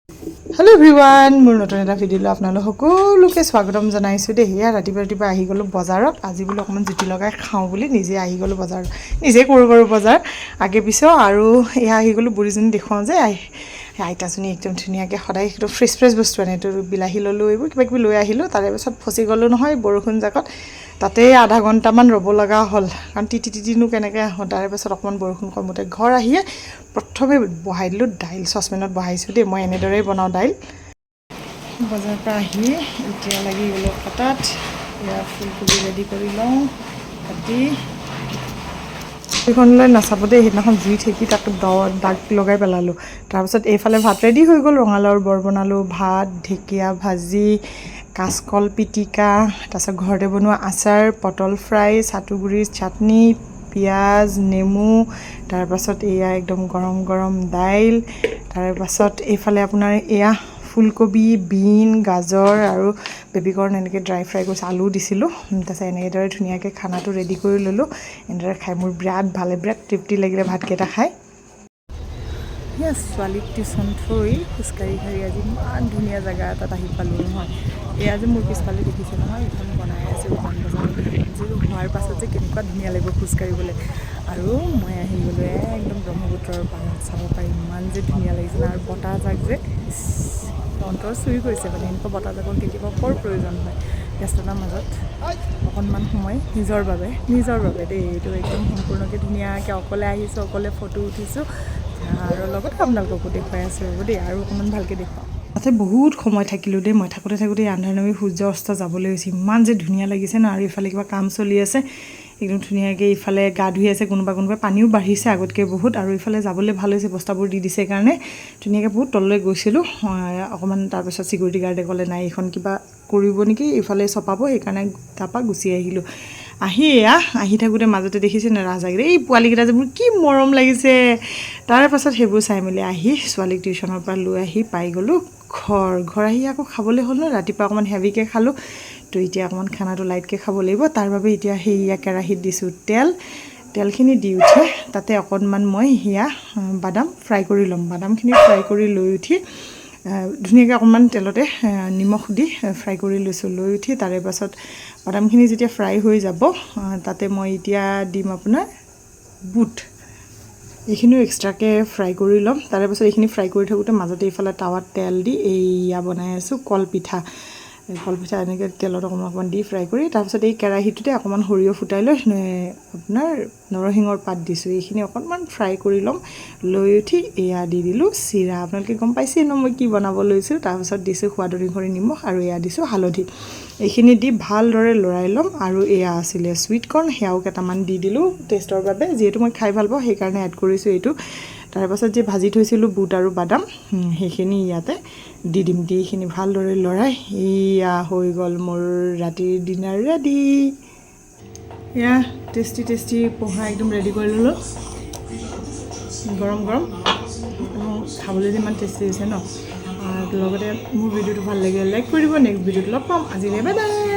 Hello everyone, মোৰ নতুন এটা ভিডিঅ'লৈ আপোনালোক সকলোকে স্বাগতম জনাইছো দেই। ইয়া ৰাতিপুৱা আহি গলো বজাৰত। আজি বুলি অকমান জুতি লগাই খাওঁ বুলি নিজে আহি গলো বজাৰত। নিজে কৰো বাৰু বজাৰ আগে পিছে আৰু ইয়া আহি গলো বুঢ়ীজনী দেখুৱাও যে আইতাজনী একদম ধুনীয়াকৈ সদায় একদম ফ্ৰেছ বস্তু আনে। তো বিলাহী ললো, এইবোৰ কিবা কিবি লৈ আহিলোঁ। তাৰে পিছত ফচি গ'লো নহয় বৰষুণ জাকত। তাতে আধা ঘণ্টামান ৰ'ব লগা হ'ল, কাৰণ তিতিনো কেনেকৈ আহোঁ। তাৰে পিছত অকণমান বৰষুণ কমোতে ঘৰ আহিয়ে প্ৰথমে বহাই দিলোঁ দাইল। চচপেনত বহাইছোঁ দেই, মই এনেদৰেই বনাওঁ দাইল। বজাৰৰ পৰা আহি এতিয়া লাগি গ'লোঁ কটাত। এয়া ফুলকবি ৰেডি কৰি লওঁ কাটি। সেইখনলৈ নাচাব দেই, সেইদিনাখন জুই ঠেকি তাক দাগ লগাই পেলালোঁ। তাৰপিছত এইফালে ভাত ৰেডি হৈ গ'ল। ৰঙালাওৰ বৰ বনালোঁ, ভাত, ঢেকীয়া ভাজি, কাচকল পিটিকা, তাৰপিছত ঘৰতে বনোৱা আচাৰ, পটল ফ্ৰাই, চাটুগুৰিৰ চাটনি, পিঁয়াজ, নেমু, তাৰপাছত এয়া একদম গৰম গৰম দাইল। তাৰপাছত এইফালে আপোনাৰ এয়া ফুলকবি, বিন, গাজৰ আৰু বেবিকৰ্ণ এনেকৈ ড্ৰাই ফ্ৰাই কৰিছোঁ, আলু দিছিলোঁ। তাৰপিছত এনেদৰে ধুনীয়াকৈ খানাটো ৰেডি কৰি ল'লোঁ। এনেদৰে খাই মোৰ বিৰাট তৃপ্তি লাগিলে ভাতকেইটা খাই। সেয়া ছোৱালীক টিউশ্যন থৈ খোজকাঢ়ি আজি ইমান ধুনীয়া জেগা এটাত আহি পালোঁ নহয়। এয়া যে মোৰ পিছফালে দেখিছে নহয়, এইখন বনাই আছে উজান বজাৰত। যিটো হোৱাৰ পাছত যে কেনেকুৱা ধুনীয়া লাগিব খোজকাঢ়িবলৈ। আৰু মই আহি গ'লোঁ একদম ব্ৰহ্মপুত্ৰৰ পাৰত। চাব পাৰি ইমান যে ধুনীয়া লাগিছিলে। আৰু বতাহজাক যে অন্তৰ চুই গৈছে মানে। এনেকুৱা বতাহজাকৰ কেতিয়াবা বৰ প্ৰয়োজন হয় ব্যস্ততাৰ মাজত। অকণমান সময় নিজৰ বাবে দেই। এইটো একদম সম্পূৰ্ণকৈ ধুনীয়াকৈ অকলে আহিছোঁ, অকলে ফটো উঠিছোঁ আৰু লগতে আপোনালোককো দেখুৱাই আছোঁ ৰ'ব দেই। আৰু অকণমান ভালকৈ দেখুৱাওঁ। তাতে বহুত সময় থাকিলোঁ দেই। মই থাকোঁতে আন্ধাৰ নামি সূৰ্য অস্ত যাবলৈ হৈছে। ইমান যে ধুনীয়া লাগিছে ন। আৰু ইফালে কিবা কাম চলি আছে একদম ধুনীয়াকৈ। ইফালে গা ধুই আছে কোনোবাই পানীও বাঢ়িছে আগতকৈ বহুত। আৰু ইফালে যাবলৈ ভাল হৈছে, বস্তাবোৰ দি দিছে কাৰণে ধুনীয়াকৈ বহুত তললৈ গৈছিলোঁ অকণমান। তাৰপিছত ছিকিউৰিটি গাৰ্ডে ক'লে নাই এইখন কিবা কৰিব নেকি, ইফালে চপাব, সেইকাৰণে তাৰপৰা গুচি আহিলোঁ। আহি থাকোঁতে মাজতে দেখিছে নে ৰাজহাঁহকেইটা, এই পোৱালিকেইটা যে মোৰ কি মৰম লাগিছে। তাৰ পাছত সেইবোৰ চাই মেলি আহি ছোৱালীক টিউশ্যনৰ পৰা লৈ আহি পাই গ'লোঁ ঘৰ আহি আকৌ খাবলৈ হ'ল ন। ৰাতিপুৱা অকণমান হেভিকৈ খালোঁ, তো এতিয়া অকণমান খানাটো লাইটকৈ খাব লাগিব। তাৰ বাবে এতিয়া সেয়া কেৰাহীত দিছোঁ তেলখিনি দি উঠি তাতে অকণমান মই বাদাম ফ্ৰাই কৰি ল'ম। বাদামখিনি ফ্ৰাই কৰি লৈ উঠি ধুনীয়াকৈ অকণমান তেলতে নিমখ দি ফ্ৰাই কৰি লৈছোঁ। লৈ উঠি তাৰে পাছত বাদামখিনি যেতিয়া ফ্ৰাই হৈ যাব, তাতে মই এতিয়া দিম আপোনাৰ বুট। এইখিনিও এক্সট্ৰাকৈ ফ্ৰাই কৰি ল'ম। তাৰে পাছত এইখিনি ফ্ৰাই কৰি থাকোঁতে মাজতে এইফালে টাৱাত তেল দি এয়া বনাই আছোঁ কলপিঠা এনেকৈ তেলত অকণমান দি ফ্ৰাই কৰি, তাৰপিছত এই কেৰাহীটোতে অকণমান সৰিয়হ ফুটাই লৈ আপোনাৰ নৰসিংহৰ পাত দিছোঁ। এইখিনি অকণমান ফ্ৰাই কৰি ল'ম। লৈ উঠি এয়া দি দিলোঁ চিৰা। আপোনালোকে গম পাইছে ন মই কি বনাব লৈছোঁ। তাৰপিছত দিছোঁ সোৱাদ অনুসৰি নিমখ আৰু এয়া দিছোঁ হালধি। এইখিনি দি ভালদৰে লৰাই ল'ম। আৰু এয়া আছিলে চুইট কৰ্ণ, সেয়াও কেইটামান দি দিলোঁ টেষ্টৰ বাবে। যিহেতু মই খাই ভাল পাওঁ সেইকাৰণে এড কৰিছোঁ এইটো। তাৰপাছত যে ভাজি থৈছিলোঁ বুট আৰু বাদাম, সেইখিনি ইয়াতে দি দিম। দি এইখিনি ভালদৰে লৰাই এয়া হৈ গ'ল মোৰ ৰাতিৰ ডিনাৰ ৰেডি। এয়া টেষ্টি পোহা একদম ৰেডি কৰি ল'লোঁ, গৰম খাবলৈ ইমান টেষ্টি হৈছে ন। লগতে মোৰ ভিডিঅ'টো ভাল লাগিলে লাইক কৰি দিব। নেক্সট ভিডিঅ'ত লগ পাম। আজিলৈ বাই বাই।